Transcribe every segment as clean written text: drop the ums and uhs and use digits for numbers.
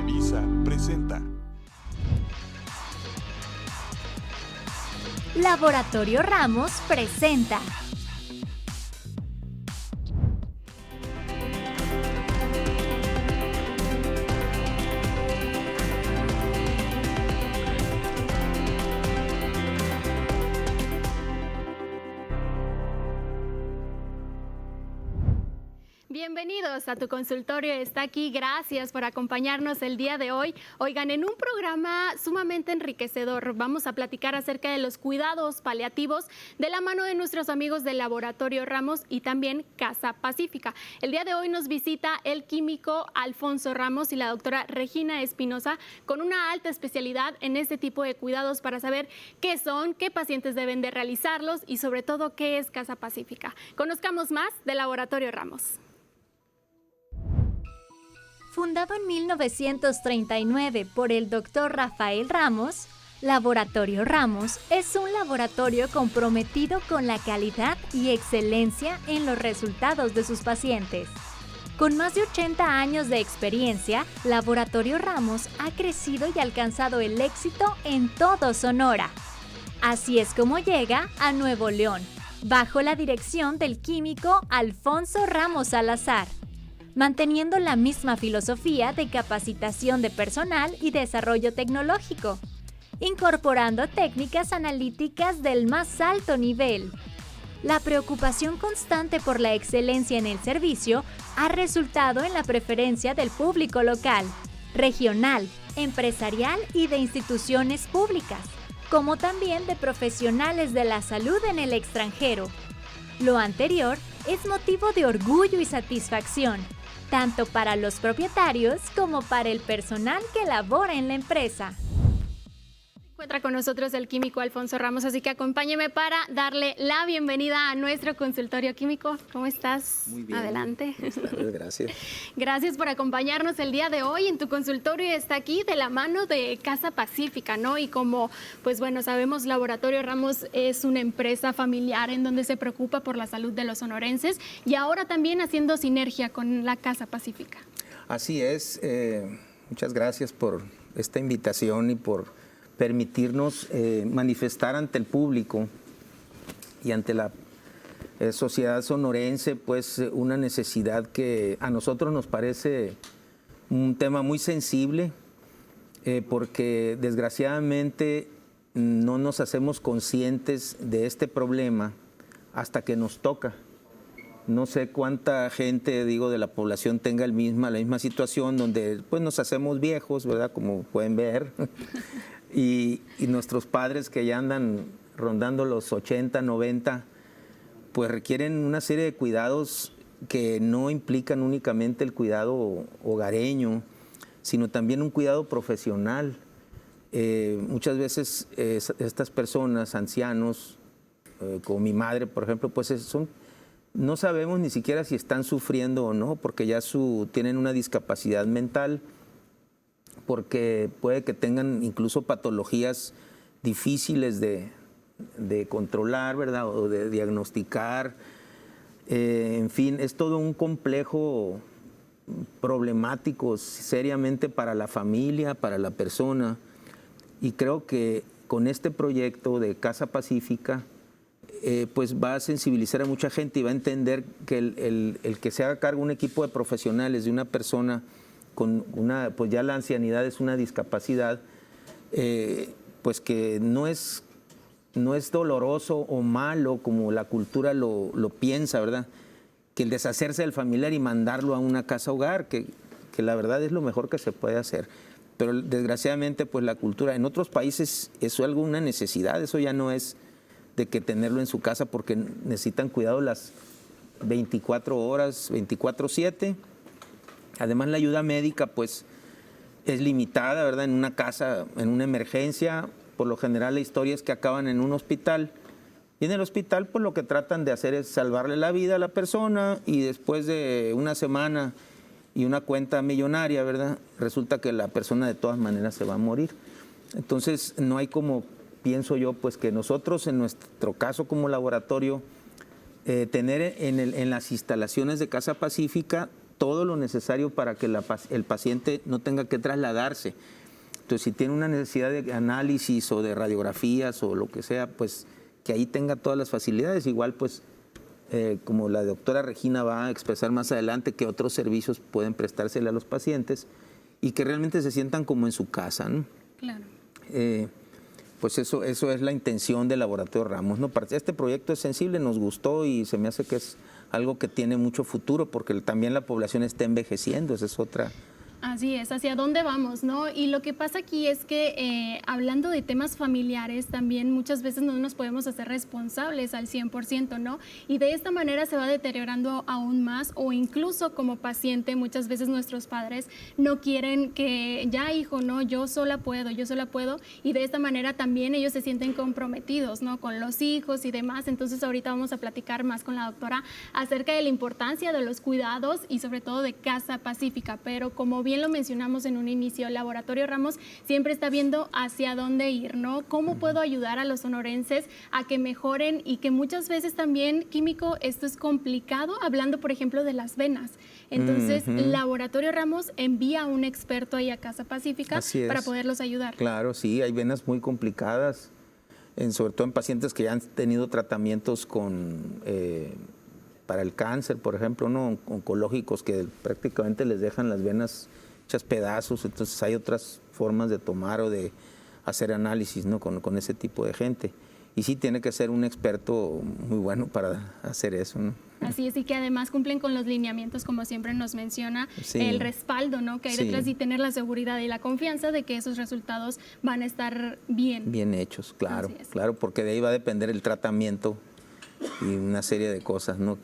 Televisa presenta Laboratorio Ramos presenta Bienvenidos a Tu Consultorio Está Aquí. Gracias por acompañarnos el día de hoy. Oigan, en un programa sumamente enriquecedor vamos a platicar acerca de los cuidados paliativos de la mano de nuestros amigos del Laboratorio Ramos y también Casa Pacífica. El día de hoy nos visita el químico Alfonso Ramos y la doctora Regina Espinosa con una alta especialidad en este tipo de cuidados para saber qué son, qué pacientes deben de realizarlos y sobre todo qué es Casa Pacífica. Conozcamos más del Laboratorio Ramos. Fundado en 1939 por el Dr. Rafael Ramos, Laboratorio Ramos es un laboratorio comprometido con la calidad y excelencia en los resultados de sus pacientes. Con más de 80 años de experiencia, Laboratorio Ramos ha crecido y alcanzado el éxito en todo Sonora. Así es como llega a Nuevo León, bajo la dirección del químico Alfonso Ramos Salazar, manteniendo la misma filosofía de capacitación de personal y desarrollo tecnológico, incorporando técnicas analíticas del más alto nivel. La preocupación constante por la excelencia en el servicio ha resultado en la preferencia del público local, regional, empresarial y de instituciones públicas, como también de profesionales de la salud en el extranjero. Lo anterior es motivo de orgullo y satisfacción, tanto para los propietarios como para el personal que labora en la empresa. Se encuentra con nosotros el químico Alfonso Ramos, así que acompáñeme para darle la bienvenida a nuestro consultorio químico. ¿Cómo estás? Muy bien. Adelante. Buenas tardes, gracias. Gracias por acompañarnos el día de hoy en Tu Consultorio Está Aquí de la mano de Casa Pacífica, ¿no? Y como, pues bueno, sabemos, Laboratorio Ramos es una empresa familiar en donde se preocupa por la salud de los sonorenses y ahora también haciendo sinergia con la Casa Pacífica. Así es. Muchas gracias por esta invitación y por permitirnos manifestar ante el público y ante la sociedad sonorense pues una necesidad que a nosotros nos parece un tema muy sensible porque desgraciadamente no nos hacemos conscientes de este problema hasta que nos toca. No sé cuánta gente, digo, de la población tenga la misma situación donde pues nos hacemos viejos, ¿verdad? Como pueden ver. Y nuestros padres que ya andan rondando los 80, 90, pues requieren una serie de cuidados que no implican únicamente el cuidado hogareño, sino también un cuidado profesional. Muchas veces estas personas, ancianos, como mi madre, por ejemplo, pues no sabemos ni siquiera si están sufriendo o no, porque ya tienen una discapacidad mental, porque puede que tengan incluso patologías difíciles de controlar, ¿verdad? O de diagnosticar. En fin, es todo un complejo problemático seriamente para la familia, para la persona. Y creo que con este proyecto de Casa Pacífica, pues va a sensibilizar a mucha gente y va a entender que el que se haga cargo un equipo de profesionales de una persona con pues ya la ancianidad es una discapacidad, pues que no es doloroso o malo como la cultura lo piensa, ¿verdad? Que el deshacerse del familiar y mandarlo a una casa hogar, que la verdad es lo mejor que se puede hacer. Pero desgraciadamente pues la cultura, en otros países eso es una necesidad, eso ya no es de que tenerlo en su casa porque necesitan cuidado las 24 horas, 24/7. Además, la ayuda médica, pues, es limitada, ¿verdad? En una casa, en una emergencia, por lo general la historia es que acaban en un hospital. Y en el hospital, pues, lo que tratan de hacer es salvarle la vida a la persona y después de una semana y una cuenta millonaria, ¿verdad? Resulta que la persona de todas maneras se va a morir. Entonces, no hay como, pienso yo, pues, que nosotros, en nuestro caso como laboratorio, tener en las instalaciones de Casa Pacífica todo lo necesario para que el paciente no tenga que trasladarse. Entonces, si tiene una necesidad de análisis o de radiografías o lo que sea, pues que ahí tenga todas las facilidades. Igual, pues, como la doctora Regina va a expresar más adelante, que otros servicios pueden prestársele a los pacientes y que realmente se sientan como en su casa, ¿no? Claro. Pues eso es la intención del Laboratorio Ramos, ¿no? Este proyecto es sensible, nos gustó y se me hace que es algo que tiene mucho futuro porque también la población está envejeciendo, esa es otra. Así es, hacia dónde vamos, ¿no? Y lo que pasa aquí es que hablando de temas familiares, también muchas veces no nos podemos hacer responsables al 100%, ¿no? Y de esta manera se va deteriorando aún más, o incluso como paciente, muchas veces nuestros padres no quieren que, ya hijo, no, yo sola puedo, y de esta manera también ellos se sienten comprometidos, ¿no? Con los hijos y demás. Entonces ahorita vamos a platicar más con la doctora acerca de la importancia de los cuidados y sobre todo de Casa Pacífica, pero como bien lo mencionamos en un inicio, el Laboratorio Ramos siempre está viendo hacia dónde ir, ¿no? ¿Cómo puedo ayudar a los sonorenses a que mejoren? Y que muchas veces también, Químico, esto es complicado, hablando por ejemplo de las venas. Entonces, el Laboratorio Ramos envía a un experto ahí a Casa Pacífica para poderlos ayudar. Claro, sí, hay venas muy complicadas, sobre todo en pacientes que ya han tenido tratamientos para el cáncer, por ejemplo, ¿no? Oncológicos, que prácticamente les dejan las venas hechas pedazos. Entonces hay otras formas de tomar o de hacer análisis, ¿no? con ese tipo de gente. Y sí tiene que ser un experto muy bueno para hacer eso, ¿no? Así es, y que además cumplen con los lineamientos, como siempre nos menciona, el respaldo, ¿no? Que hay detrás, y tener la seguridad y la confianza de que esos resultados van a estar bien. Bien hechos, claro, claro, porque de ahí va a depender el tratamiento y una serie de cosas, ¿no?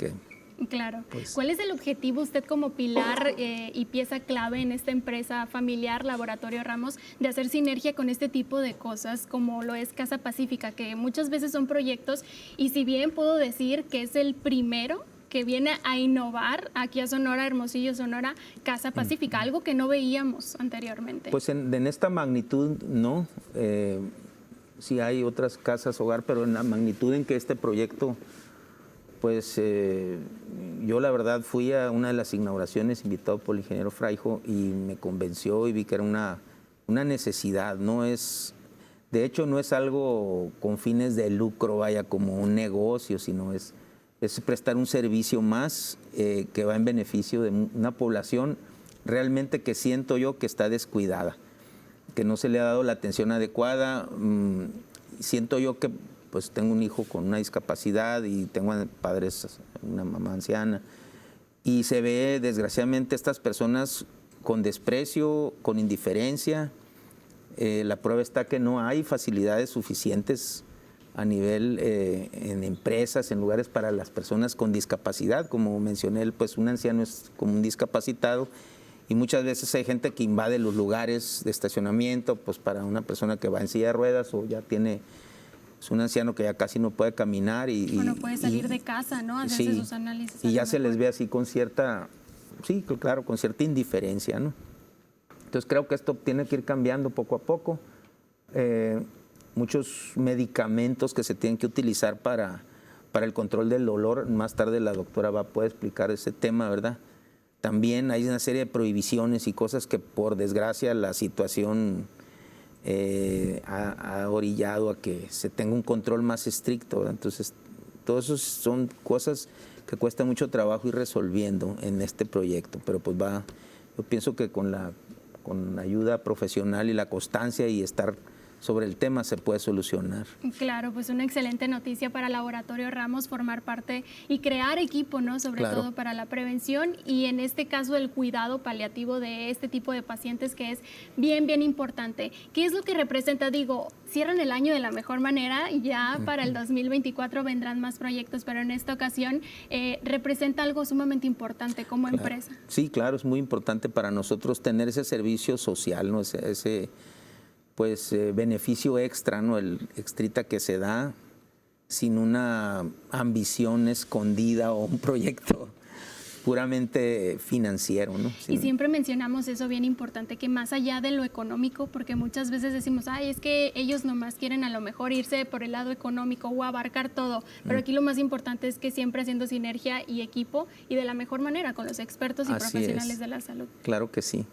Claro. Pues, ¿cuál es el objetivo usted como pilar y pieza clave en esta empresa familiar, Laboratorio Ramos, de hacer sinergia con este tipo de cosas como lo es Casa Pacífica, que muchas veces son proyectos, y si bien puedo decir que es el primero que viene a innovar aquí a Sonora, Hermosillo, Sonora, Casa Pacífica, algo que no veíamos anteriormente? Pues en esta magnitud no, sí hay otras casas hogar, pero en la magnitud en que este proyecto, pues yo la verdad fui a una de las inauguraciones invitado por el ingeniero Fraijo y me convenció y vi que era una necesidad, de hecho no es algo con fines de lucro, vaya, como un negocio, sino es prestar un servicio más que va en beneficio de una población realmente que siento yo que está descuidada, que no se le ha dado la atención adecuada. Siento yo que pues tengo un hijo con una discapacidad y tengo padres, una mamá anciana, y se ve desgraciadamente estas personas con desprecio, con indiferencia. La prueba está que no hay facilidades suficientes a nivel en empresas, en lugares para las personas con discapacidad. Como mencioné, pues un anciano es como un discapacitado, y muchas veces hay gente que invade los lugares de estacionamiento, pues para una persona que va en silla de ruedas o ya es un anciano que ya casi no puede caminar y no puede salir de casa, ¿no? Hacerse sus análisis. Y ya se les ve así con cierta, con cierta indiferencia, ¿no? Entonces creo que esto tiene que ir cambiando poco a poco. Muchos medicamentos que se tienen que utilizar para el control del dolor, más tarde la doctora va a poder explicar ese tema, ¿verdad? También hay una serie de prohibiciones y cosas que por desgracia la situación ha orillado a que se tenga un control más estricto, ¿verdad? Entonces, todo eso son cosas que cuesta mucho trabajo ir resolviendo en este proyecto, pero pues yo pienso que con la ayuda profesional y la constancia y estar sobre el tema se puede solucionar. Claro, pues una excelente noticia para Laboratorio Ramos formar parte y crear equipo, ¿no? Sobre todo para la prevención y en este caso el cuidado paliativo de este tipo de pacientes, que es bien, bien importante. ¿Qué es lo que representa? Digo, cierran el año de la mejor manera, ya para el 2024 vendrán más proyectos, pero en esta ocasión representa algo sumamente importante como empresa. Sí, claro, es muy importante para nosotros tener ese servicio social, ¿no? Ese beneficio extra, ¿no? El extrita que se da sin una ambición escondida o un proyecto puramente financiero, ¿no? Y siempre mencionamos eso bien importante, que más allá de lo económico, porque muchas veces decimos, ay, es que ellos nomás quieren a lo mejor irse por el lado económico o abarcar todo, pero aquí lo más importante es que siempre haciendo sinergia y equipo y de la mejor manera con los expertos y Así profesionales es. de la salud. Claro que sí.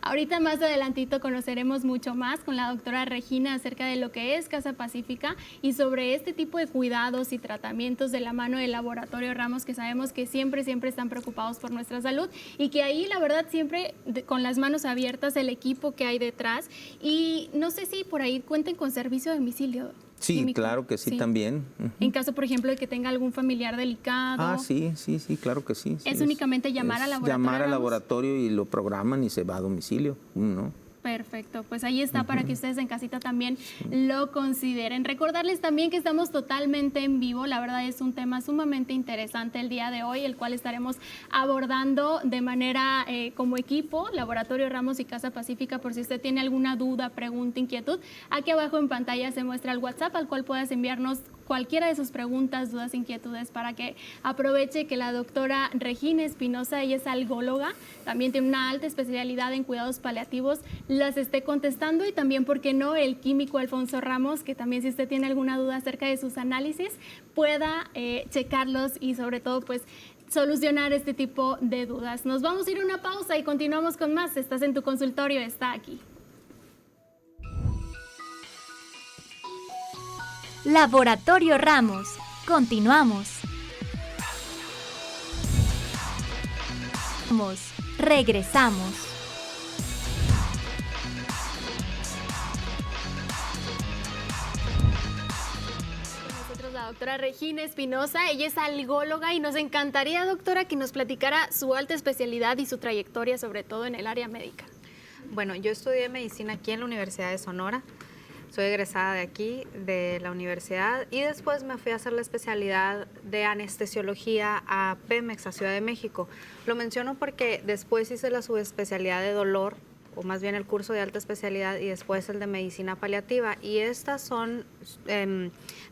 Ahorita más adelantito conoceremos mucho más con la doctora Regina acerca de lo que es Casa Pacífica y sobre este tipo de cuidados y tratamientos de la mano del Laboratorio Ramos, que sabemos que siempre están preocupados por nuestra salud y que ahí la verdad siempre con las manos abiertas el equipo que hay detrás. Y no sé si por ahí cuenten con servicio de domicilio. Sí, químico. claro que sí, también. En caso, por ejemplo, de que tenga algún familiar delicado. Ah, sí, claro que sí. Es únicamente llamar al laboratorio. Llamar al Ramos. laboratorio y lo programan y se va a domicilio, ¿no? Perfecto, pues ahí está para que ustedes en casita también lo consideren. Recordarles también que estamos totalmente en vivo, la verdad es un tema sumamente interesante el día de hoy, el cual estaremos abordando de manera como equipo, Laboratorio Ramos y Casa Pacífica, por si usted tiene alguna duda, pregunta, inquietud. Aquí abajo en pantalla se muestra el WhatsApp al cual puedas enviarnos cualquiera de sus preguntas, dudas, inquietudes para que aproveche que la doctora Regina Espinosa, ella es algóloga, también tiene una alta especialidad en cuidados paliativos, las esté contestando y también, ¿por qué no?, el químico Alfonso Ramos, que también si usted tiene alguna duda acerca de sus análisis, pueda checarlos y sobre todo pues solucionar este tipo de dudas. Nos vamos a ir a una pausa y continuamos con más. Estás en tu consultorio, está aquí. Laboratorio Ramos. Continuamos. Regresamos. Nosotros la doctora Regina Espinosa, ella es algóloga y nos encantaría, doctora, que nos platicara su alta especialidad y su trayectoria, sobre todo en el área médica. Bueno, yo estudié medicina aquí en la Universidad de Sonora. Soy egresada de aquí, de la universidad, y después me fui a hacer la especialidad de anestesiología a Pemex, a Ciudad de México. Lo menciono porque después hice la subespecialidad de dolor, o más bien el curso de alta especialidad, y después el de medicina paliativa, y estas son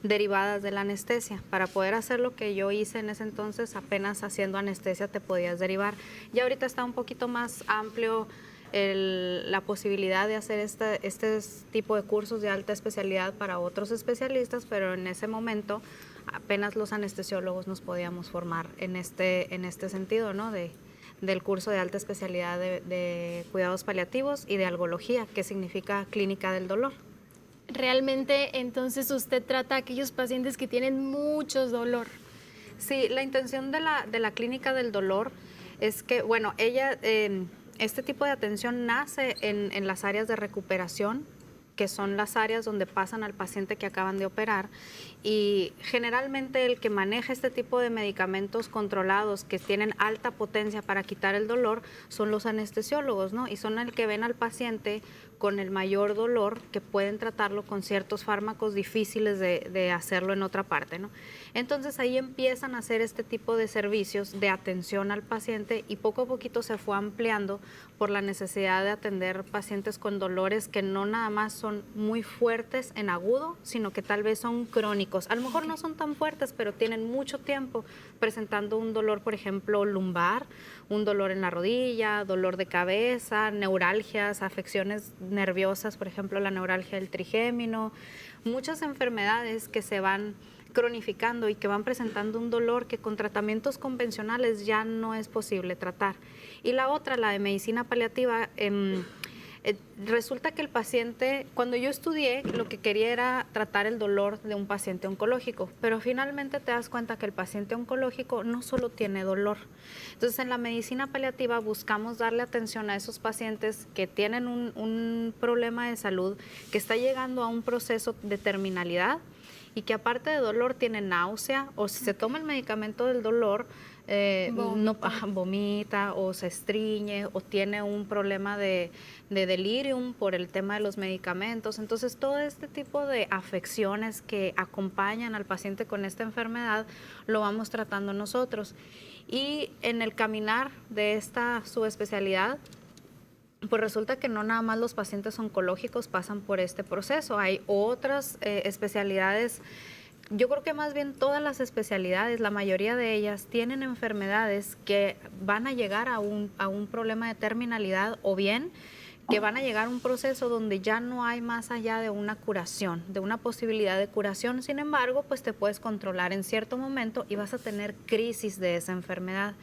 derivadas de la anestesia. Para poder hacer lo que yo hice en ese entonces, apenas haciendo anestesia te podías derivar. Y ahorita está un poquito más amplio la posibilidad de hacer este tipo de cursos de alta especialidad para otros especialistas, pero en ese momento apenas los anestesiólogos nos podíamos formar en este sentido, ¿no? Del curso de alta especialidad de cuidados paliativos y de algología, que significa clínica del dolor. Realmente, entonces, usted trata a aquellos pacientes que tienen mucho dolor. Sí, la intención de la clínica del dolor es que, bueno, este tipo de atención nace en las áreas de recuperación, que son las áreas donde pasan al paciente que acaban de operar, y generalmente el que maneja este tipo de medicamentos controlados que tienen alta potencia para quitar el dolor son los anestesiólogos, ¿no? Y son el que ven al paciente con el mayor dolor, que pueden tratarlo con ciertos fármacos difíciles de hacerlo en otra parte, ¿no? Entonces ahí empiezan a hacer este tipo de servicios de atención al paciente, y poco a poquito se fue ampliando por la necesidad de atender pacientes con dolores que no nada más son muy fuertes en agudo, sino que tal vez son crónicos. A lo mejor no son tan fuertes, pero tienen mucho tiempo presentando un dolor, por ejemplo, lumbar, un dolor en la rodilla, dolor de cabeza, neuralgias, afecciones nerviosas, por ejemplo, la neuralgia del trigémino, muchas enfermedades que se van cronificando y que van presentando un dolor que con tratamientos convencionales ya no es posible tratar. Y la otra, la de medicina paliativa, resulta que el paciente, cuando yo estudié, lo que quería era tratar el dolor de un paciente oncológico, pero finalmente te das cuenta que el paciente oncológico no solo tiene dolor. Entonces, en la medicina paliativa buscamos darle atención a esos pacientes que tienen un problema de salud, que está llegando a un proceso de terminalidad, y que aparte de dolor tiene náusea, o si se toma el medicamento del dolor, vomita o se estriñe o tiene un problema de delirium por el tema de los medicamentos. Entonces, todo este tipo de afecciones que acompañan al paciente con esta enfermedad lo vamos tratando nosotros. Y en el caminar de esta subespecialidad, pues resulta que no nada más los pacientes oncológicos pasan por este proceso, hay otras especialidades Yo creo que más bien todas las especialidades, la mayoría de ellas, tienen enfermedades que van a llegar a un problema de terminalidad, o bien que van a llegar a un proceso donde ya no hay más allá de una curación, de una posibilidad de curación. Sin embargo, pues te puedes controlar en cierto momento y vas a tener crisis de esa enfermedad.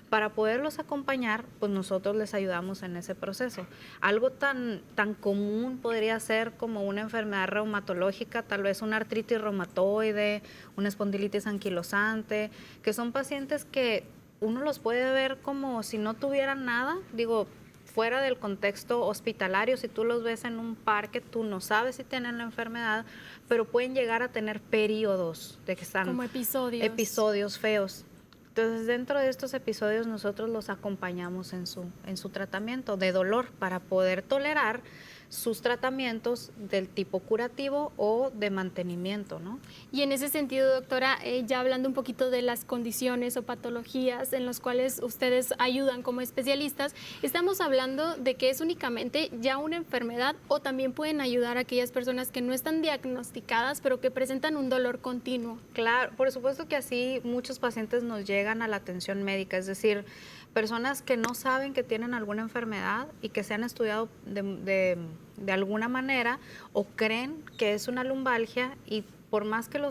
Para poderlos acompañar, pues nosotros les ayudamos en ese proceso. Algo tan común podría ser como una enfermedad reumatológica, tal vez una artritis reumatoide, una espondilitis anquilosante, que son pacientes que uno los puede ver como si no tuvieran nada, digo, fuera del contexto hospitalario. Si tú los ves en un parque, tú no sabes si tienen la enfermedad, pero pueden llegar a tener periodos de que están... Como episodios. Episodios feos. Entonces, dentro de estos episodios nosotros los acompañamos en su tratamiento de dolor para poder tolerar sus tratamientos del tipo curativo o de mantenimiento, ¿no? Y en ese sentido, doctora, ya hablando un poquito de las condiciones o patologías en las cuales ustedes ayudan como especialistas, ¿estamos hablando de que es únicamente ya una enfermedad o también pueden ayudar a aquellas personas que no están diagnosticadas pero que presentan un dolor continuo? Claro, por supuesto que así muchos pacientes nos llegan a la atención médica, es decir, personas que no saben que tienen alguna enfermedad y que se han estudiado de alguna manera o creen que es una lumbalgia y por más que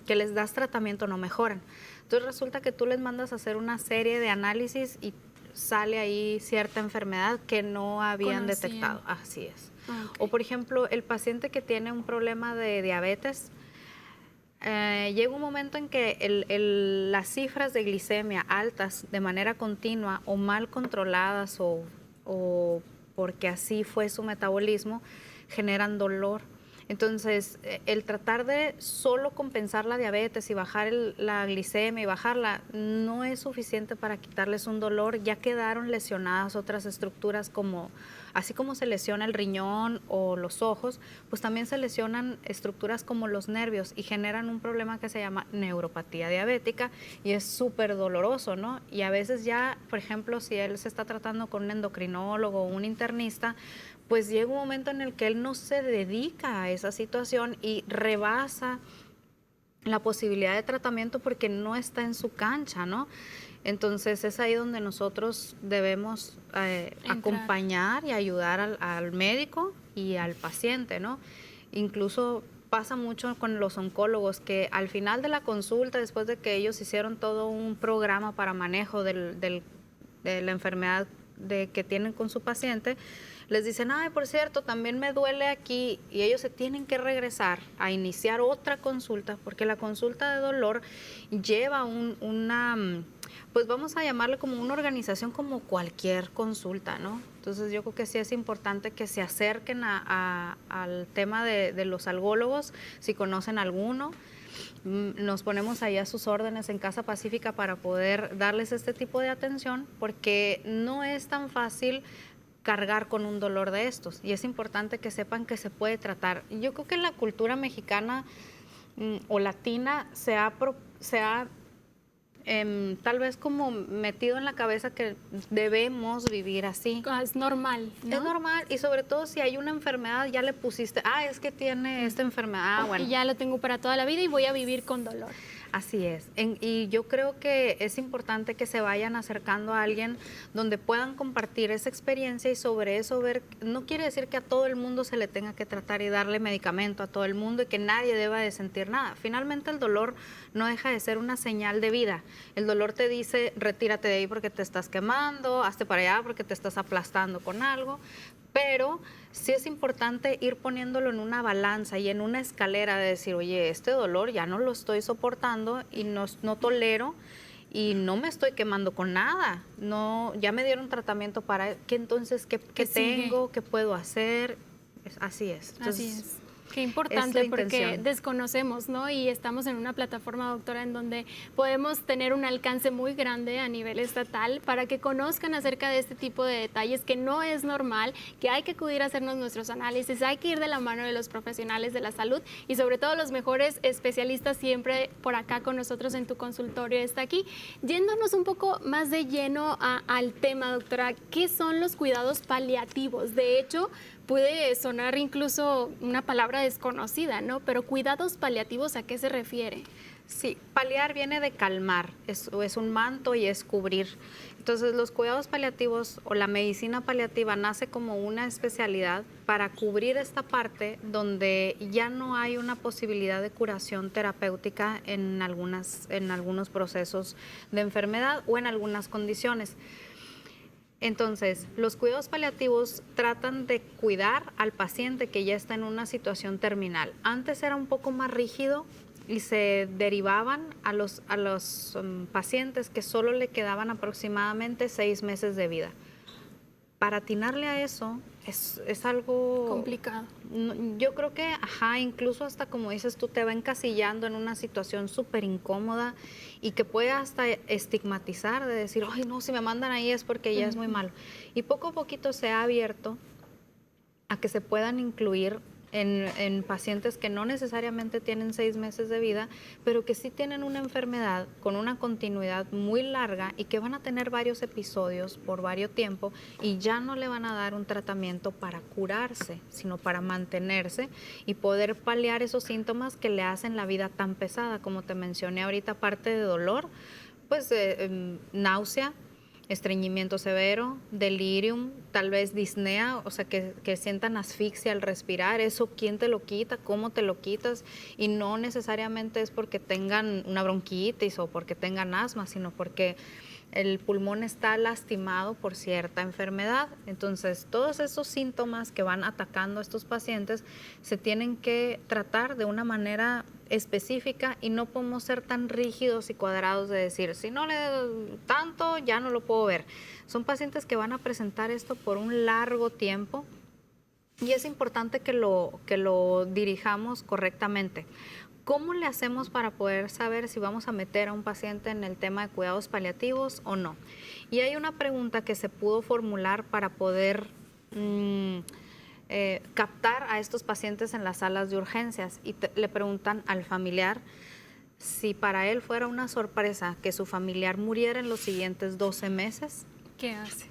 que les das tratamiento no mejoran. Entonces resulta que tú les mandas a hacer una serie de análisis y sale ahí cierta enfermedad que no habían detectado. Así es. Okay. O por ejemplo, el paciente que tiene un problema de diabetes, llega un momento en que las cifras de glicemia altas de manera continua o mal controladas o porque así fue su metabolismo, generan dolor. Entonces, el tratar de solo compensar la diabetes y bajar la glicemia y bajarla no es suficiente para quitarles un dolor. Ya quedaron lesionadas otras estructuras, como así como se lesiona el riñón o los ojos, pues también se lesionan estructuras como los nervios y generan un problema que se llama neuropatía diabética y es súper doloroso, ¿no? Y a veces ya, por ejemplo, si él se está tratando con un endocrinólogo o un internista, pues llega un momento en el que él no se dedica a esa situación y rebasa la posibilidad de tratamiento porque no está en su cancha, ¿no? Entonces es ahí donde nosotros debemos acompañar y ayudar al médico y al paciente, ¿no? Incluso pasa mucho con los oncólogos que al final de la consulta, después de que ellos hicieron todo un programa para manejo de la enfermedad que tienen con su paciente, les dicen, ay, por cierto, también me duele aquí, y ellos se tienen que regresar a iniciar otra consulta, porque la consulta de dolor lleva pues vamos a llamarle como una organización como cualquier consulta, ¿no? Entonces yo creo que sí es importante que se acerquen al tema de los algólogos, si conocen alguno. Nos ponemos ahí a sus órdenes en Casa Pacífica para poder darles este tipo de atención, porque no es tan fácil cargar con un dolor de estos y es importante que sepan que se puede tratar. Yo creo que en la cultura mexicana o latina se ha tal vez como metido en la cabeza que debemos vivir así. Es normal, ¿no? Es normal, y sobre todo si hay una enfermedad, ya le pusiste, es que tiene esta enfermedad, bueno. Y ya lo tengo para toda la vida y voy a vivir con dolor. Así es, y yo creo que es importante que se vayan acercando a alguien donde puedan compartir esa experiencia y sobre eso ver, no quiere decir que a todo el mundo se le tenga que tratar y darle medicamento a todo el mundo y que nadie deba de sentir nada. Finalmente el dolor no deja de ser una señal de vida. El dolor te dice, retírate de ahí porque te estás quemando, hazte para allá porque te estás aplastando con algo, pero sí es importante ir poniéndolo en una balanza y en una escalera de decir, oye, este dolor ya no lo estoy soportando y no tolero y no me estoy quemando con nada. No, ya me dieron tratamiento para ¿qué entonces qué tengo? ¿Qué puedo hacer? Así es. Entonces, así es. Qué importante, porque desconocemos, ¿no? Y estamos en una plataforma, doctora, en donde podemos tener un alcance muy grande a nivel estatal para que conozcan acerca de este tipo de detalles, que no es normal, que hay que acudir a hacernos nuestros análisis, hay que ir de la mano de los profesionales de la salud y sobre todo los mejores especialistas siempre por acá con nosotros en tu consultorio está aquí. Yéndonos un poco más de lleno al tema, doctora, ¿qué son los cuidados paliativos? De hecho, puede sonar incluso una palabra desconocida, ¿no? Pero cuidados paliativos, ¿a qué se refiere? Sí, paliar viene de calmar, es un manto y es cubrir. Entonces, los cuidados paliativos o la medicina paliativa nace como una especialidad para cubrir esta parte donde ya no hay una posibilidad de curación terapéutica en algunos procesos de enfermedad o en algunas condiciones. Entonces, los cuidados paliativos tratan de cuidar al paciente que ya está en una situación terminal. Antes era un poco más rígido y se derivaban a los pacientes que solo le quedaban aproximadamente 6 meses de vida. Para atinarle a eso es algo Complicado. Yo creo que, incluso hasta como dices tú, te va encasillando en una situación súper incómoda y que puede hasta estigmatizar de decir, ay, no, si me mandan ahí es porque ya es muy malo. Y poco a poquito se ha abierto a que se puedan incluir en pacientes que no necesariamente tienen 6 meses de vida, pero que sí tienen una enfermedad con una continuidad muy larga y que van a tener varios episodios por varios tiempo y ya no le van a dar un tratamiento para curarse, sino para mantenerse y poder paliar esos síntomas que le hacen la vida tan pesada, como te mencioné ahorita, aparte de dolor, pues náusea, estreñimiento severo, delirium, tal vez disnea, o sea, que sientan asfixia al respirar. Eso, ¿quién te lo quita? ¿Cómo te lo quitas? Y no necesariamente es porque tengan una bronquitis o porque tengan asma, sino porque el pulmón está lastimado por cierta enfermedad. Entonces, todos esos síntomas que van atacando a estos pacientes se tienen que tratar de una manera específica y no podemos ser tan rígidos y cuadrados de decir, si no le doy tanto, ya no lo puedo ver. Son pacientes que van a presentar esto por un largo tiempo y es importante que lo dirijamos correctamente. ¿Cómo le hacemos para poder saber si vamos a meter a un paciente en el tema de cuidados paliativos o no? Y hay una pregunta que se pudo formular para poder captar a estos pacientes en las salas de urgencias y le preguntan al familiar si para él fuera una sorpresa que su familiar muriera en los siguientes 12 meses. ¿Qué hace?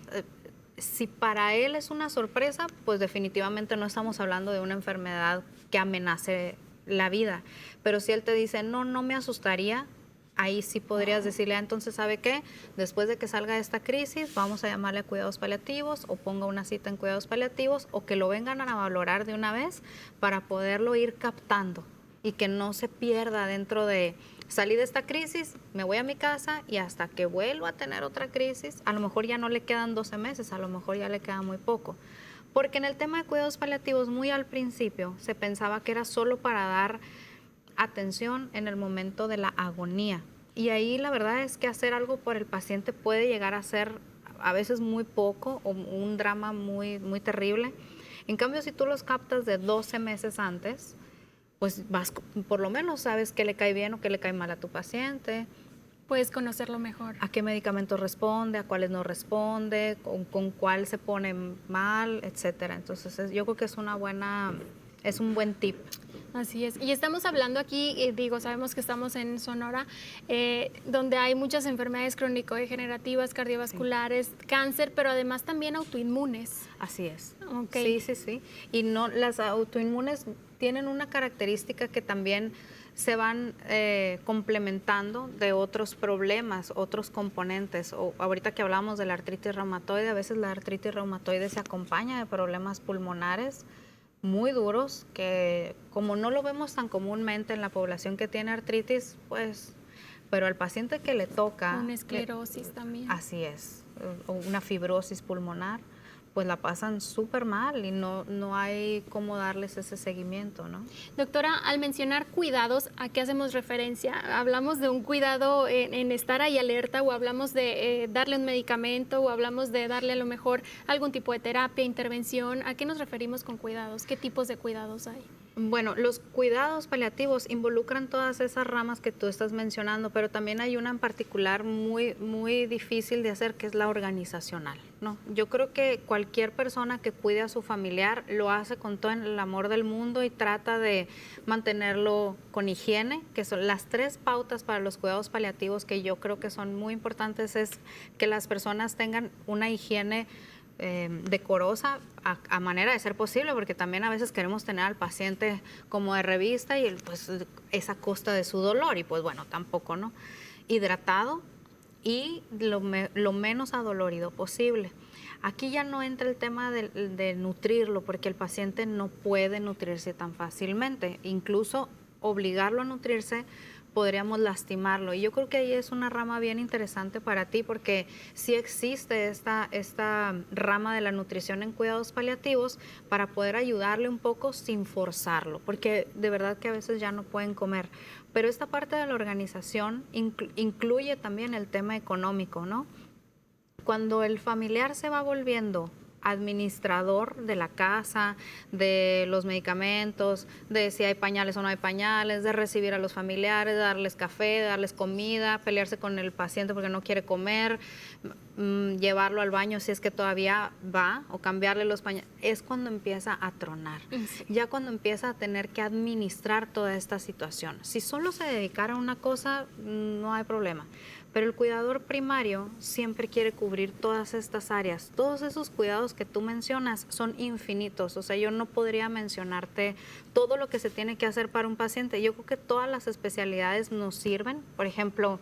Si para él es una sorpresa, pues definitivamente no estamos hablando de una enfermedad que amenace la vida. Pero si él te dice, no me asustaría, ahí sí podrías decirle, entonces, ¿sabe qué? Después de que salga esta crisis, vamos a llamarle a cuidados paliativos o ponga una cita en cuidados paliativos o que lo vengan a valorar de una vez para poderlo ir captando y que no se pierda dentro de salí de esta crisis, me voy a mi casa y hasta que vuelvo a tener otra crisis, a lo mejor ya no le quedan 12 meses, a lo mejor ya le queda muy poco. Porque en el tema de cuidados paliativos, muy al principio, se pensaba que era solo para dar atención en el momento de la agonía. Y ahí la verdad es que hacer algo por el paciente puede llegar a ser a veces muy poco o un drama muy, muy terrible. En cambio, si tú los captas de 12 meses antes, pues por lo menos sabes qué le cae bien o qué le cae mal a tu paciente. Puedes conocerlo mejor. A qué medicamentos responde, a cuáles no responde, con cuál se pone mal, etcétera. Entonces, yo creo que es un buen tip. Así es. Y estamos hablando aquí, sabemos que estamos en Sonora, donde hay muchas enfermedades crónico-degenerativas, cardiovasculares, cáncer, pero además también autoinmunes. Así es. Okay. Sí. Y no, las autoinmunes tienen una característica que también se van complementando de otros problemas, otros componentes. O ahorita que hablamos de la artritis reumatoide, a veces la artritis reumatoide se acompaña de problemas pulmonares muy duros que como no lo vemos tan comúnmente en la población que tiene artritis, pues, pero al paciente que le toca... Una esclerosis también. Así es, o una fibrosis pulmonar, pues la pasan súper mal y no hay cómo darles ese seguimiento, ¿no? Doctora, al mencionar cuidados, ¿a qué hacemos referencia? ¿Hablamos de un cuidado en estar ahí alerta o hablamos de darle un medicamento o hablamos de darle a lo mejor algún tipo de terapia, intervención? ¿A qué nos referimos con cuidados? ¿Qué tipos de cuidados hay? Bueno, los cuidados paliativos involucran todas esas ramas que tú estás mencionando, pero también hay una en particular muy, muy difícil de hacer, que es la organizacional, ¿no? Yo creo que cualquier persona que cuide a su familiar lo hace con todo el amor del mundo y trata de mantenerlo con higiene, que son las 3 pautas para los cuidados paliativos que yo creo que son muy importantes, es que las personas tengan una higiene decorosa a manera de ser posible, porque también a veces queremos tener al paciente como de revista y pues es a costa de su dolor y pues bueno, tampoco, ¿no? Hidratado y lo menos adolorido posible. Aquí ya no entra el tema de nutrirlo, porque el paciente no puede nutrirse tan fácilmente. Incluso obligarlo a nutrirse podríamos lastimarlo. Y yo creo que ahí es una rama bien interesante para ti, porque sí existe esta rama de la nutrición en cuidados paliativos para poder ayudarle un poco sin forzarlo, porque de verdad que a veces ya no pueden comer. Pero esta parte de la organización incluye también el tema económico, ¿no? Cuando el familiar se va volviendo administrador de la casa, de los medicamentos, de si hay pañales o no hay pañales, de recibir a los familiares, de darles café, de darles comida, pelearse con el paciente porque no quiere comer, llevarlo al baño si es que todavía va, o cambiarle los pañales, es cuando empieza a tronar. Sí. Ya cuando empieza a tener que administrar toda esta situación. Si solo se dedicara a una cosa, no hay problema. Pero el cuidador primario siempre quiere cubrir todas estas áreas. Todos esos cuidados que tú mencionas son infinitos. O sea, yo no podría mencionarte todo lo que se tiene que hacer para un paciente. Yo creo que todas las especialidades nos sirven. Por ejemplo,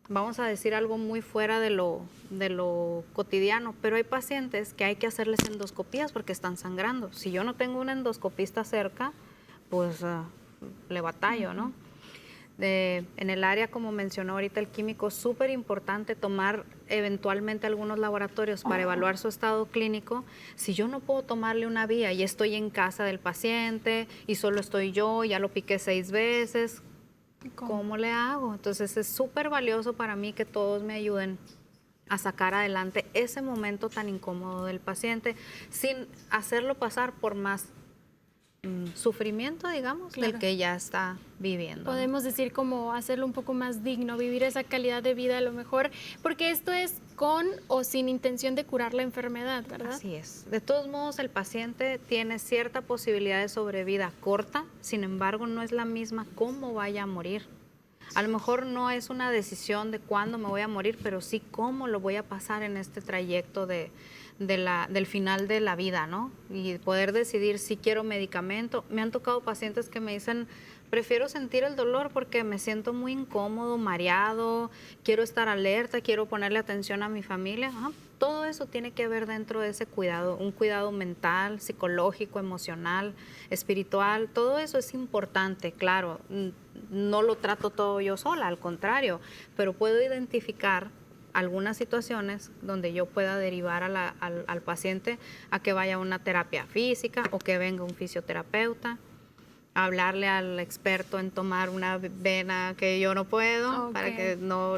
vamos a decir algo muy fuera de lo cotidiano, pero hay pacientes que hay que hacerles endoscopías porque están sangrando. Si yo no tengo un endoscopista cerca, pues le batallo, ¿no? En el área, como mencionó ahorita el químico, súper importante tomar eventualmente algunos laboratorios para evaluar su estado clínico. Si yo no puedo tomarle una vía y estoy en casa del paciente y solo estoy yo, ya lo piqué 6 veces, ¿cómo le hago? Entonces es súper valioso para mí que todos me ayuden a sacar adelante ese momento tan incómodo del paciente sin hacerlo pasar por más sufrimiento, digamos, claro, del que ya está viviendo. Podemos, ¿no?, decir como hacerlo un poco más digno, vivir esa calidad de vida a lo mejor, porque esto es con o sin intención de curar la enfermedad, ¿verdad? Así es. De todos modos, el paciente tiene cierta posibilidad de sobrevida corta, sin embargo, no es la misma cómo vaya a morir. A lo mejor no es una decisión de cuándo me voy a morir, pero sí cómo lo voy a pasar en este trayecto del final de la vida, ¿no? Y poder decidir si quiero medicamento. Me han tocado pacientes que me dicen, prefiero sentir el dolor porque me siento muy incómodo, mareado, quiero estar alerta, quiero ponerle atención a mi familia. Todo eso tiene que ver dentro de ese cuidado, un cuidado mental, psicológico, emocional, espiritual. Todo eso es importante, claro. No lo trato todo yo sola, al contrario, pero puedo identificar algunas situaciones donde yo pueda derivar al paciente a que vaya a una terapia física o que venga un fisioterapeuta, hablarle al experto en tomar una vena que yo no puedo, para que no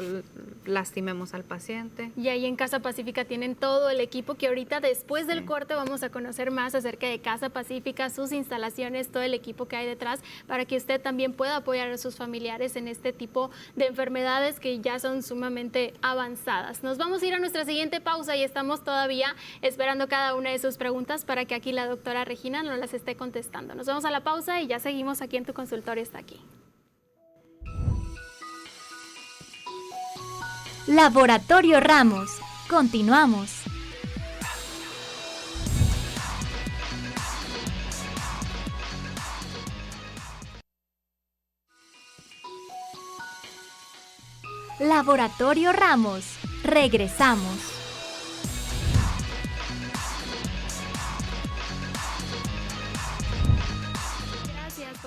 lastimemos al paciente. Y ahí en Casa Pacífica tienen todo el equipo que ahorita después del corte vamos a conocer más acerca de Casa Pacífica, sus instalaciones, todo el equipo que hay detrás, para que usted también pueda apoyar a sus familiares en este tipo de enfermedades que ya son sumamente avanzadas. Nos vamos a ir a nuestra siguiente pausa y estamos todavía esperando cada una de sus preguntas para que aquí la doctora Regina nos las esté contestando. Nos vamos a la pausa y ya seguimos aquí en Tu Consultorio Está Aquí. Laboratorio Ramos. Continuamos. Laboratorio Ramos. Regresamos.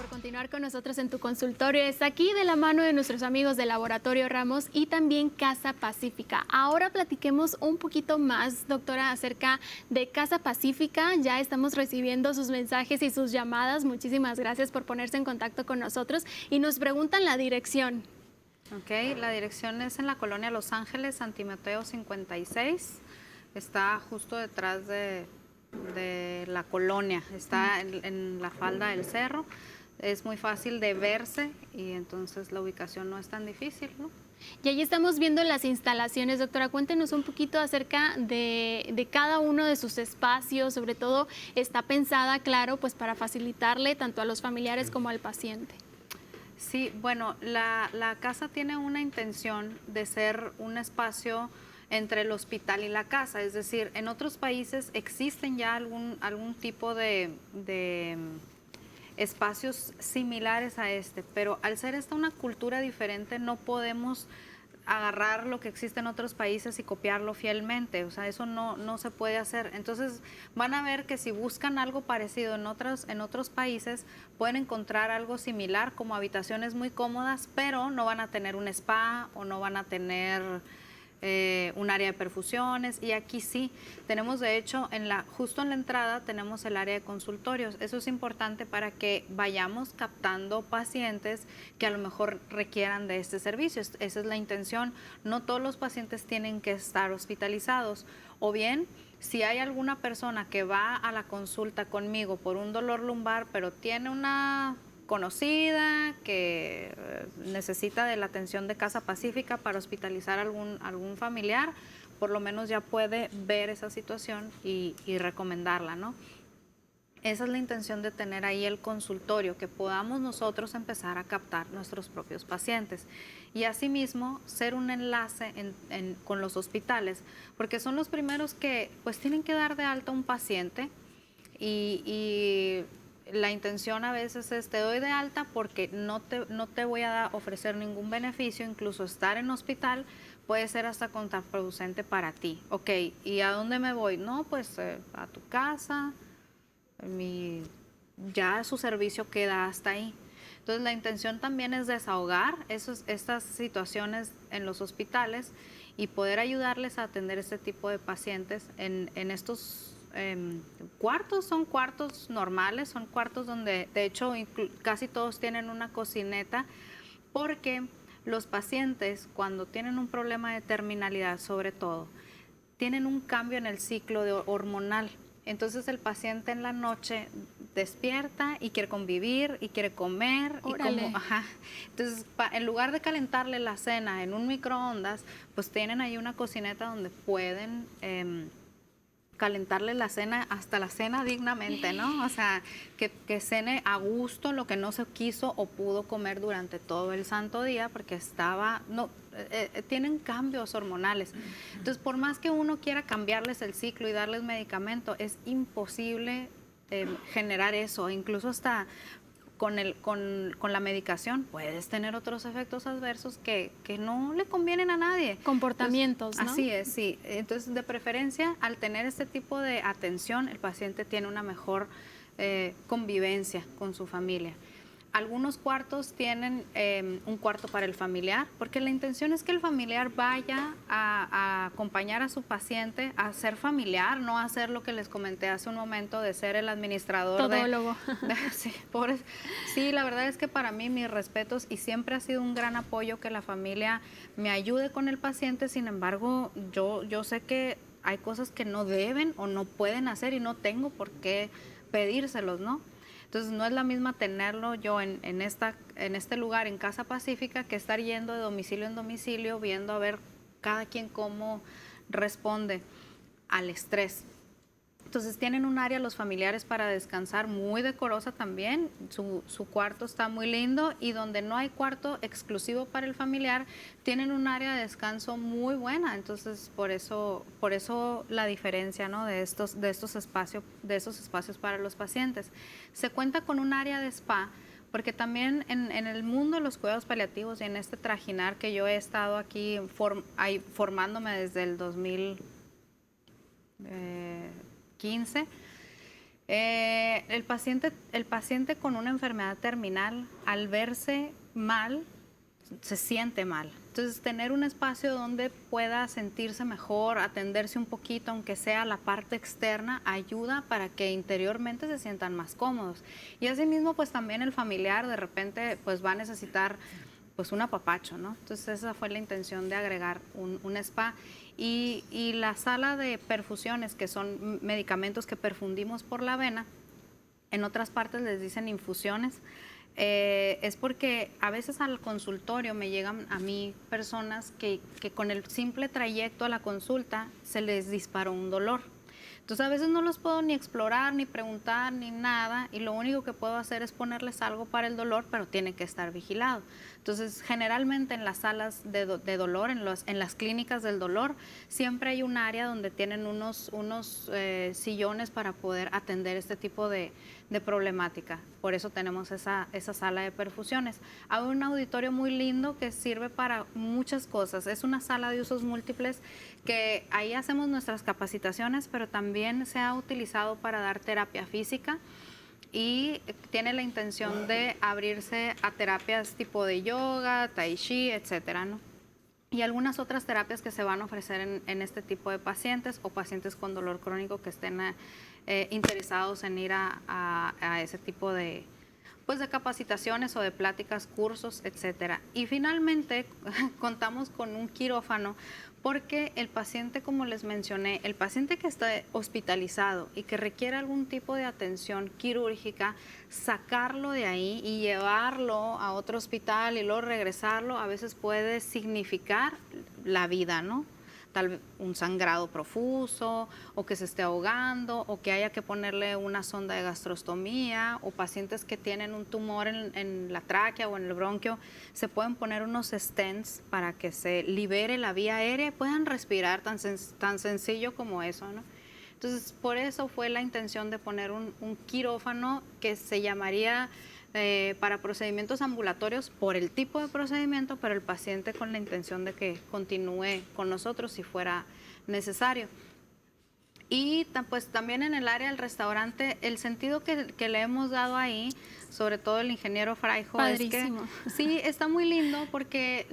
Continuar con nosotros en Tu Consultorio Está Aquí, de la mano de nuestros amigos de Laboratorio Ramos y también Casa Pacífica. Ahora platiquemos un poquito más, doctora, acerca de Casa Pacífica. Ya estamos recibiendo sus mensajes y sus llamadas. Muchísimas gracias por ponerse en contacto con nosotros y nos preguntan la dirección. Ok, la dirección es en la colonia Los Ángeles, Santi Mateo 56. Está justo detrás de la colonia, está en la falda del cerro. Es muy fácil de verse y entonces la ubicación no es tan difícil, ¿no? Y ahí estamos viendo las instalaciones. Doctora, cuéntenos un poquito acerca de cada uno de sus espacios. Sobre todo, está pensada, claro, pues para facilitarle tanto a los familiares como al paciente. Sí, bueno, la casa tiene una intención de ser un espacio entre el hospital y la casa. Es decir, en otros países existen ya algún tipo de espacios similares a este, pero al ser esta una cultura diferente no podemos agarrar lo que existe en otros países y copiarlo fielmente, o sea, eso no se puede hacer. Entonces van a ver que si buscan algo parecido en otros países, pueden encontrar algo similar, como habitaciones muy cómodas, pero no van a tener un spa o no van a tener un área de perfusiones, y aquí sí tenemos, de hecho, justo en la entrada tenemos el área de consultorios. Eso es importante para que vayamos captando pacientes que a lo mejor requieran de este servicio. Esa es la intención. No todos los pacientes tienen que estar hospitalizados, o bien si hay alguna persona que va a la consulta conmigo por un dolor lumbar, pero tiene una conocida que necesita de la atención de Casa Pacífica para hospitalizar algún familiar, por lo menos ya puede ver esa situación y recomendarla, ¿no? Esa es la intención de tener ahí el consultorio, que podamos nosotros empezar a captar nuestros propios pacientes y asimismo ser un enlace con los hospitales, porque son los primeros que pues tienen que dar de alta a un paciente y la intención a veces es: te doy de alta porque no te voy a ofrecer ningún beneficio, incluso estar en hospital puede ser hasta contraproducente para ti. Ok, ¿y a dónde me voy? No, pues a tu casa, ya su servicio queda hasta ahí. Entonces la intención también es desahogar estas situaciones en los hospitales y poder ayudarles a atender este tipo de pacientes en estos cuartos. Son cuartos normales, son cuartos donde de hecho casi todos tienen una cocineta, porque los pacientes cuando tienen un problema de terminalidad, sobre todo, tienen un cambio en el ciclo hormonal. Entonces el paciente en la noche despierta y quiere convivir y quiere comer. Órale. Entonces, en lugar de calentarle la cena en un microondas, pues tienen ahí una cocineta donde pueden calentarle la cena, hasta la cena dignamente, ¿no? O sea, que cene a gusto lo que no se quiso o pudo comer durante todo el santo día, porque tienen cambios hormonales. Entonces, por más que uno quiera cambiarles el ciclo y darles medicamento, es imposible generar eso. Incluso hasta con la medicación puedes tener otros efectos adversos que no le convienen a nadie. Comportamientos, Entonces, ¿no? Así es, sí. Entonces, de preferencia, al tener este tipo de atención, el paciente tiene una mejor convivencia con su familia. Algunos cuartos tienen un cuarto para el familiar, porque la intención es que el familiar vaya a acompañar a su paciente a ser familiar, no a hacer lo que les comenté hace un momento de ser el administrador. Todólogo. Sí, la verdad es que para mí, mis respetos, y siempre ha sido un gran apoyo que la familia me ayude con el paciente. Sin embargo, yo sé que hay cosas que no deben o no pueden hacer y no tengo por qué pedírselos, ¿no? Entonces no es la misma tenerlo yo en este lugar, en Casa Pacífica, que estar yendo de domicilio en domicilio, viendo a ver cada quien cómo responde al estrés. Entonces tienen un área los familiares para descansar muy decorosa también. Su cuarto está muy lindo, y donde no hay cuarto exclusivo para el familiar, tienen un área de descanso muy buena. Entonces por eso la diferencia, ¿no?, de esos espacios para los pacientes. Se cuenta con un área de spa, porque también en el mundo de los cuidados paliativos y en este trajinar que yo he estado aquí formándome desde el 2015, el paciente con una enfermedad terminal, al verse mal, se siente mal. Entonces, tener un espacio donde pueda sentirse mejor, atenderse un poquito, aunque sea la parte externa, ayuda para que interiormente se sientan más cómodos. Y asimismo, pues también el familiar de repente pues va a necesitar pues un apapacho, ¿no? Entonces, esa fue la intención de agregar un spa. Y la sala de perfusiones, que son medicamentos que perfundimos por la vena, en otras partes les dicen infusiones, es porque a veces al consultorio me llegan a mí personas que con el simple trayecto a la consulta se les disparó un dolor. Entonces a veces no los puedo ni explorar, ni preguntar, ni nada, y lo único que puedo hacer es ponerles algo para el dolor, pero tiene que estar vigilado. Entonces, generalmente en las salas de dolor, en las clínicas del dolor, siempre hay un área donde tienen unos sillones para poder atender este tipo de problemática. Por eso tenemos esa sala de perfusiones. Hay un auditorio muy lindo que sirve para muchas cosas. Es una sala de usos múltiples que ahí hacemos nuestras capacitaciones, pero también se ha utilizado para dar terapia física y tiene la intención de abrirse a terapias tipo de yoga, tai chi, etcétera, ¿no? Y algunas otras terapias que se van a ofrecer en este tipo de pacientes o pacientes con dolor crónico que estén interesados en ir a ese tipo de, pues, de capacitaciones o de pláticas, cursos, etcétera. Y finalmente contamos con un quirófano porque el paciente, como les mencioné, el paciente que está hospitalizado y que requiere algún tipo de atención quirúrgica, sacarlo de ahí y llevarlo a otro hospital y luego regresarlo, a veces puede significar la vida, ¿no? Tal vez un sangrado profuso, o que se esté ahogando, o que haya que ponerle una sonda de gastrostomía, o pacientes que tienen un tumor en la tráquea o en el bronquio, se pueden poner unos stents para que se libere la vía aérea y puedan respirar, tan sencillo como eso, ¿no? Entonces, por eso fue la intención de poner un quirófano que se llamaría para procedimientos ambulatorios por el tipo de procedimiento, pero el paciente con la intención de que continúe con nosotros si fuera necesario. Y pues también en el área del restaurante, el sentido que le hemos dado ahí, sobre todo el ingeniero Fraijo, Padrísimo. es que sí, está muy lindo porque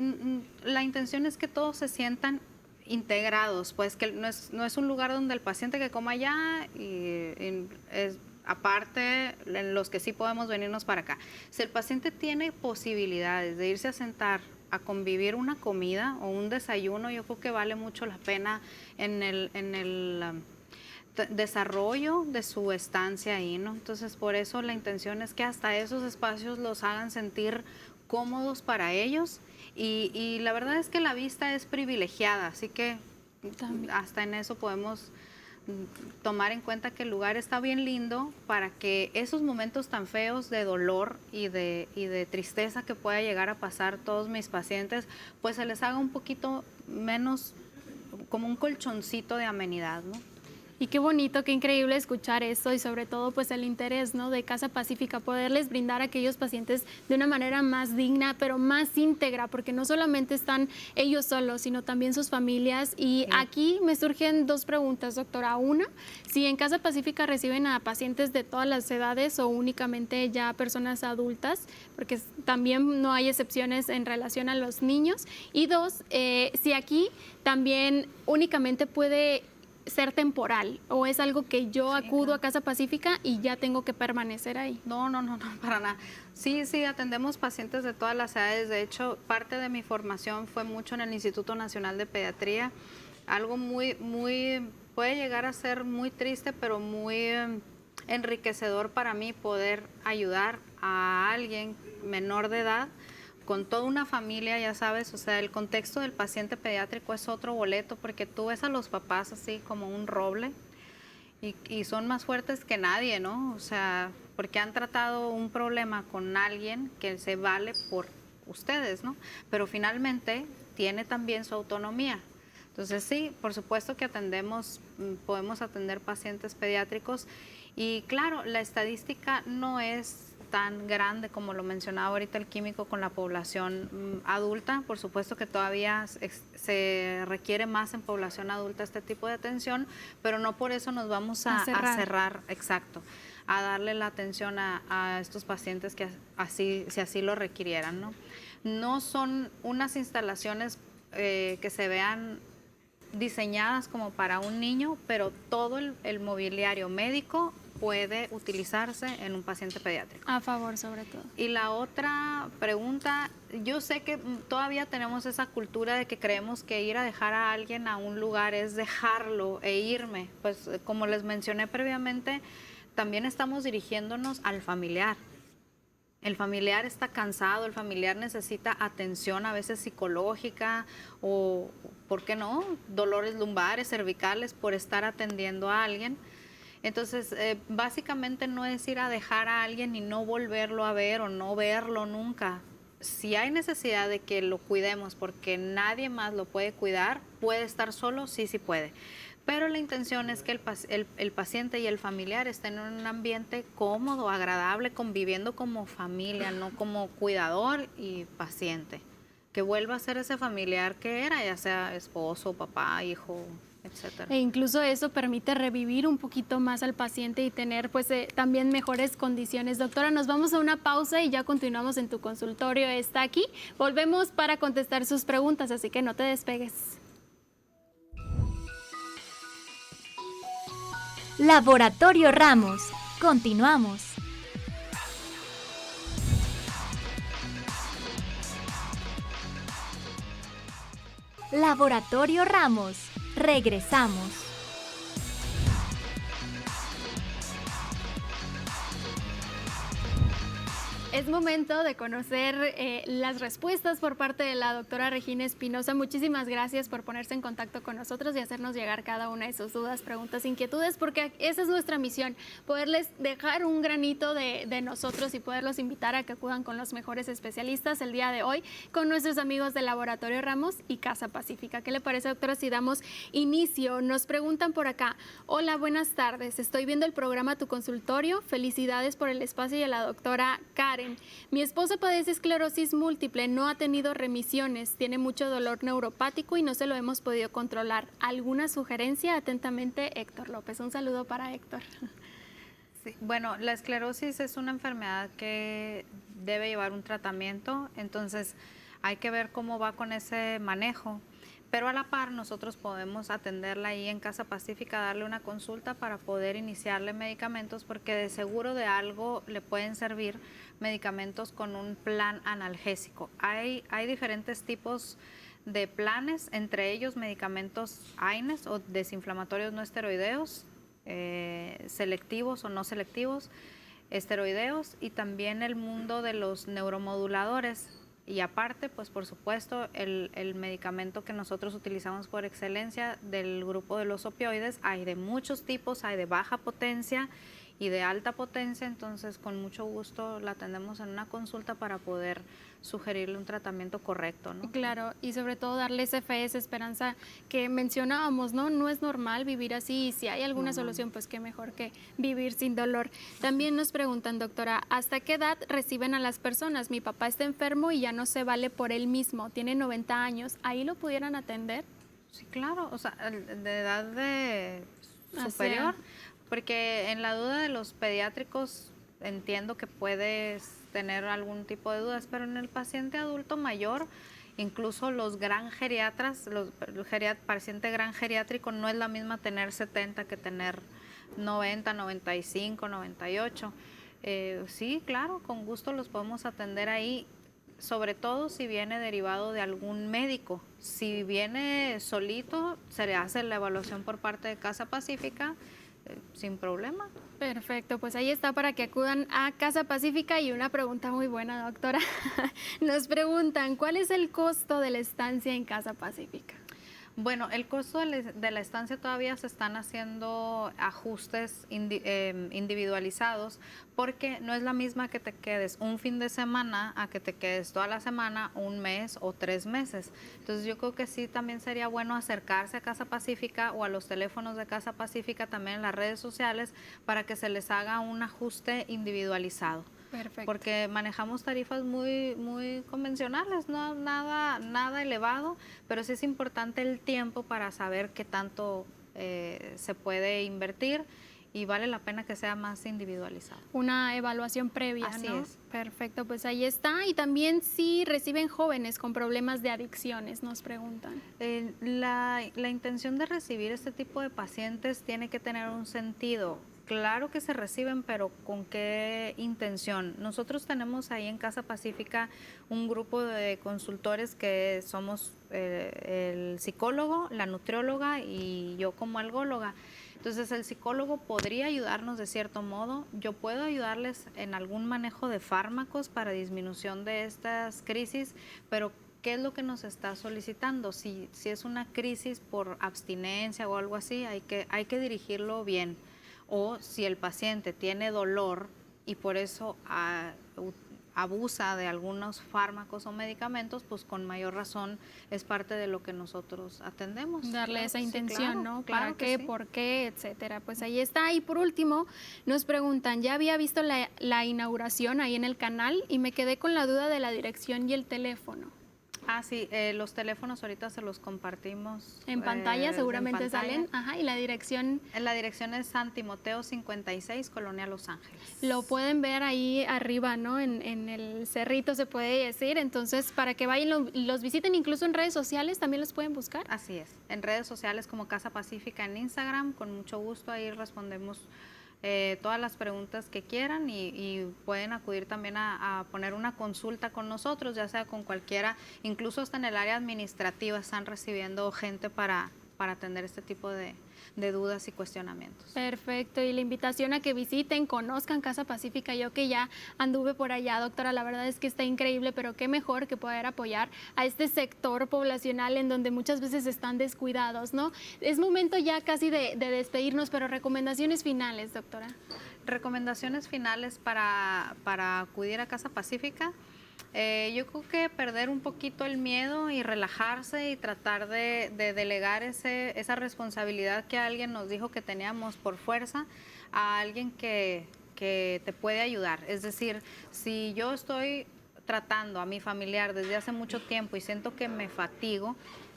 la intención es que todos se sientan integrados, pues que no es un lugar donde el paciente que coma allá y es aparte en los que sí podemos venirnos para acá. Si el paciente tiene posibilidades de irse a sentar a convivir una comida o un desayuno, yo creo que vale mucho la pena en el desarrollo de su estancia ahí, ¿no? Entonces, por eso la intención es que hasta esos espacios los hagan sentir cómodos para ellos y la verdad es que la vista es privilegiada, así que también hasta en eso podemos tomar en cuenta que el lugar está bien lindo para que esos momentos tan feos de dolor y de tristeza que pueda llegar a pasar todos mis pacientes, pues se les haga un poquito menos como un colchoncito de amenidad, ¿no? Y qué bonito, qué increíble escuchar eso y sobre todo pues el interés, ¿no?, de Casa Pacífica, poderles brindar a aquellos pacientes de una manera más digna, pero más íntegra, porque no solamente están ellos solos, sino también sus familias. Y sí, aquí me surgen dos preguntas, doctora. Una, si en Casa Pacífica reciben a pacientes de todas las edades o únicamente ya personas adultas, porque también no hay excepciones en relación a los niños. Y dos, si aquí también únicamente puede ser temporal o es algo que yo acudo a Casa Pacífica y ya tengo que permanecer ahí. No, para nada. Sí, atendemos pacientes de todas las edades. De hecho, parte de mi formación fue mucho en el Instituto Nacional de Pediatría. Algo puede llegar a ser muy triste, pero muy enriquecedor para mí poder ayudar a alguien menor de edad con toda una familia, ya sabes, o sea, el contexto del paciente pediátrico es otro boleto porque tú ves a los papás así como un roble y son más fuertes que nadie, ¿no? O sea, porque han tratado un problema con alguien que se vale por ustedes, ¿no? Pero finalmente tiene también su autonomía. Entonces sí, por supuesto que podemos atender pacientes pediátricos y claro, la estadística no es tan grande como lo mencionaba ahorita el químico con la población adulta. Por supuesto que todavía se requiere más en población adulta este tipo de atención, pero no por eso nos vamos a cerrar, exacto, a darle la atención a estos pacientes que si así lo requirieran, ¿no? No son unas instalaciones que se vean diseñadas como para un niño, pero todo el mobiliario médico puede utilizarse en un paciente pediátrico. A favor, sobre todo. Y la otra pregunta, yo sé que todavía tenemos esa cultura de que creemos que ir a dejar a alguien a un lugar es dejarlo e irme. Pues como les mencioné previamente, también estamos dirigiéndonos al familiar. El familiar está cansado, el familiar necesita atención a veces psicológica o, ¿por qué no?, dolores lumbares, cervicales por estar atendiendo a alguien. Entonces, básicamente no es ir a dejar a alguien y no volverlo a ver o no verlo nunca. si hay necesidad de que lo cuidemos porque nadie más lo puede cuidar, puede estar solo, sí puede. Pero la intención es que el paciente y el familiar estén en un ambiente cómodo, agradable, conviviendo como familia, no como cuidador y paciente. Que vuelva a ser ese familiar que era, ya sea esposo, papá, hijo, etcétera. E incluso eso permite revivir un poquito más al paciente y tener pues también mejores condiciones. Doctora, nos vamos a una pausa y ya continuamos en tu consultorio. Está aquí. Volvemos para contestar sus preguntas, así que no te despegues. Laboratorio Ramos. Continuamos. Laboratorio Ramos. Regresamos. Es momento de conocer las respuestas por parte de la doctora Regina Espinosa. Muchísimas gracias por ponerse en contacto con nosotros y hacernos llegar cada una de sus dudas, preguntas, inquietudes, porque esa es nuestra misión, poderles dejar un granito de nosotros y poderlos invitar a que acudan con los mejores especialistas el día de hoy con nuestros amigos del Laboratorio Ramos y Casa Pacífica. ¿Qué le parece, doctora, si damos inicio? Nos preguntan por acá: hola, buenas tardes, estoy viendo el programa Tu Consultorio, felicidades por el espacio y a la doctora Karen. Mi esposo padece esclerosis múltiple, no ha tenido remisiones, tiene mucho dolor neuropático y no se lo hemos podido controlar. ¿Alguna sugerencia? Atentamente, Héctor López. Un saludo para Héctor. Sí, bueno, la esclerosis es una enfermedad que debe llevar un tratamiento, entonces hay que ver cómo va con ese manejo. Pero a la par nosotros podemos atenderla ahí en Casa Pacífica, darle una consulta para poder iniciarle medicamentos, porque de seguro de algo le pueden servir medicamentos con un plan analgésico. Hay diferentes tipos de planes, entre ellos medicamentos AINES o desinflamatorios no esteroideos, selectivos o no selectivos, esteroideos, y también el mundo de los neuromoduladores. Y aparte, pues por supuesto, el medicamento que nosotros utilizamos por excelencia del grupo de los opioides, hay de muchos tipos, hay de baja potencia y de alta potencia, entonces con mucho gusto la atendemos en una consulta para poder sugerirle un tratamiento correcto, ¿no? Claro, y sobre todo darle esa fe, esa esperanza que mencionábamos, ¿no? No es normal vivir así, y si hay alguna solución, pues qué mejor que vivir sin dolor. También nos preguntan, doctora, ¿hasta qué edad reciben a las personas? Mi papá está enfermo y ya no se vale por él mismo, tiene 90 años, ¿ahí lo pudieran atender? Sí, claro, o sea, de edad superior, porque en la duda de los pediátricos entiendo que puedes tener algún tipo de dudas, pero en el paciente adulto mayor, incluso los gran geriatras, paciente gran geriátrico, no es la misma tener 70 que tener 90, 95, 98. Sí, claro, con gusto los podemos atender ahí, sobre todo si viene derivado de algún médico. Si viene solito, se le hace la evaluación por parte de Casa Pacífica, sin problema. Perfecto, pues ahí está para que acudan a Casa Pacífica. Y una pregunta muy buena, doctora. Nos preguntan, ¿cuál es el costo de la estancia en Casa Pacífica? Bueno, el costo de la estancia todavía se están haciendo ajustes individualizados, porque no es la misma que te quedes un fin de semana a que te quedes toda la semana, un mes o 3 meses. Entonces yo creo que sí también sería bueno acercarse a Casa Pacífica o a los teléfonos de Casa Pacífica, también en las redes sociales, para que se les haga un ajuste individualizado. Perfecto. Porque manejamos tarifas muy convencionales, no nada elevado, pero sí es importante el tiempo para saber qué tanto se puede invertir, y vale la pena que sea más individualizado. Una evaluación previa, Así ¿no? es. Perfecto, pues ahí está. Y también si reciben jóvenes con problemas de adicciones, nos preguntan. La intención de recibir este tipo de pacientes tiene que tener un sentido. Claro que se reciben, pero ¿con qué intención? Nosotros tenemos ahí en Casa Pacífica un grupo de consultores que somos el psicólogo, la nutrióloga y yo como algóloga. Entonces el psicólogo podría ayudarnos de cierto modo. Yo puedo ayudarles en algún manejo de fármacos para disminución de estas crisis, pero ¿qué es lo que nos está solicitando? Si es una crisis por abstinencia o algo así, hay que dirigirlo bien. O si el paciente tiene dolor y por eso abusa de algunos fármacos o medicamentos, pues con mayor razón es parte de lo que nosotros atendemos. Darle Claro, esa sí, intención, claro, ¿no? claro ¿Para que qué? sí. ¿Por qué? Etcétera. Pues ahí está. Y por último, nos preguntan, ya había visto la inauguración ahí en el canal y me quedé con la duda de la dirección y el teléfono. Ah, sí, los teléfonos ahorita se los compartimos. En pantalla seguramente en pantalla. salen. Ajá, y la dirección La dirección es San Timoteo 56, Colonia Los Ángeles. lo pueden ver ahí arriba, ¿no? En el cerrito se puede decir. Entonces, para que vayan y los visiten, incluso en redes sociales también los pueden buscar. Así es, en redes sociales como Casa Pacífica en Instagram, con mucho gusto ahí respondemos todas las preguntas que quieran y pueden acudir también a poner una consulta con nosotros, ya sea con cualquiera, incluso hasta en el área administrativa están recibiendo gente para atender este tipo de dudas y cuestionamientos. Perfecto, y la invitación a que visiten, conozcan Casa Pacífica. Yo que ya anduve por allá, doctora, la verdad es que está increíble, pero qué mejor que poder apoyar a este sector poblacional en donde muchas veces están descuidados, ¿no? Es momento ya casi de despedirnos, pero recomendaciones finales, doctora. Recomendaciones finales para acudir a Casa Pacífica. Yo creo que perder un poquito el miedo y relajarse y tratar de delegar esa responsabilidad que alguien nos dijo que teníamos por fuerza a alguien que te puede ayudar. Es decir, si yo estoy tratando a mi familiar desde hace mucho tiempo y siento que me fatigo,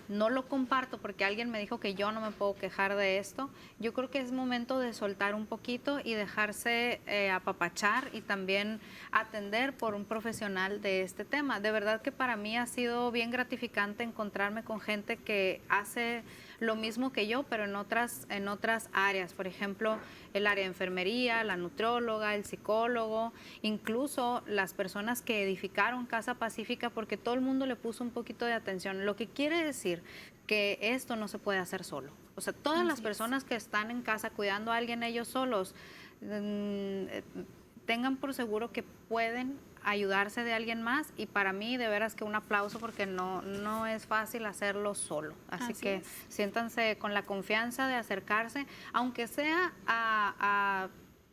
no lo comparto porque alguien me dijo que yo no me puedo quejar de esto. Yo creo que es momento de soltar un poquito y dejarse apapachar y también atender por un profesional de este tema. De verdad que para mí ha sido bien gratificante encontrarme con gente que hace lo mismo que yo, pero en otras áreas. Por ejemplo, el área de enfermería, la nutrióloga, el psicólogo, incluso las personas que edificaron Casa Pacífica, porque todo el mundo le puso un poquito de atención. Lo que quiere decir que esto no se puede hacer solo. O sea, todas las personas que están en casa cuidando a alguien ellos solos, tengan por seguro que pueden ayudarse de alguien más, y para mí de veras que un aplauso porque no es fácil hacerlo solo. Así que siéntanse con la confianza de acercarse, aunque sea a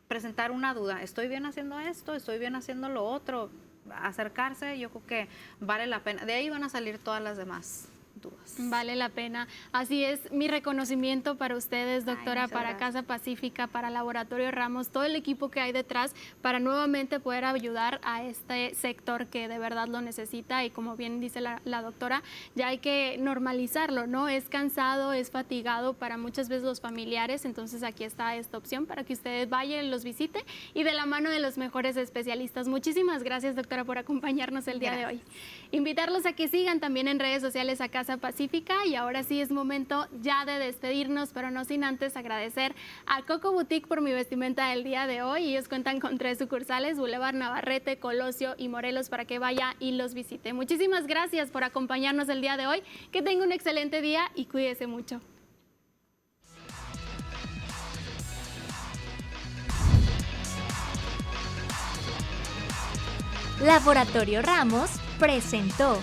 presentar una duda. ¿Estoy bien haciendo esto? ¿Estoy bien haciendo lo otro? Acercarse, yo creo que vale la pena. De ahí van a salir todas las demás dudas. Vale la pena. Así es, mi reconocimiento para ustedes, doctora, para gracias. Casa Pacífica, para Laboratorio Ramos, todo el equipo que hay detrás para nuevamente poder ayudar a este sector que de verdad lo necesita, y como bien dice la doctora, ya hay que normalizarlo, ¿no? Es cansado, es fatigado para muchas veces los familiares, entonces aquí está esta opción para que ustedes vayan, los visite y de la mano de los mejores especialistas. Muchísimas gracias, doctora, por acompañarnos el día de hoy. Invitarlos a que sigan también en redes sociales a Casa Pacífica, y ahora sí es momento ya de despedirnos, pero no sin antes agradecer a Coco Boutique por mi vestimenta del día de hoy. Ellos cuentan con 3 sucursales, Boulevard Navarrete, Colosio y Morelos, para que vaya y los visite. Muchísimas gracias por acompañarnos el día de hoy, que tenga un excelente día y cuídese mucho. Laboratorio Ramos presentó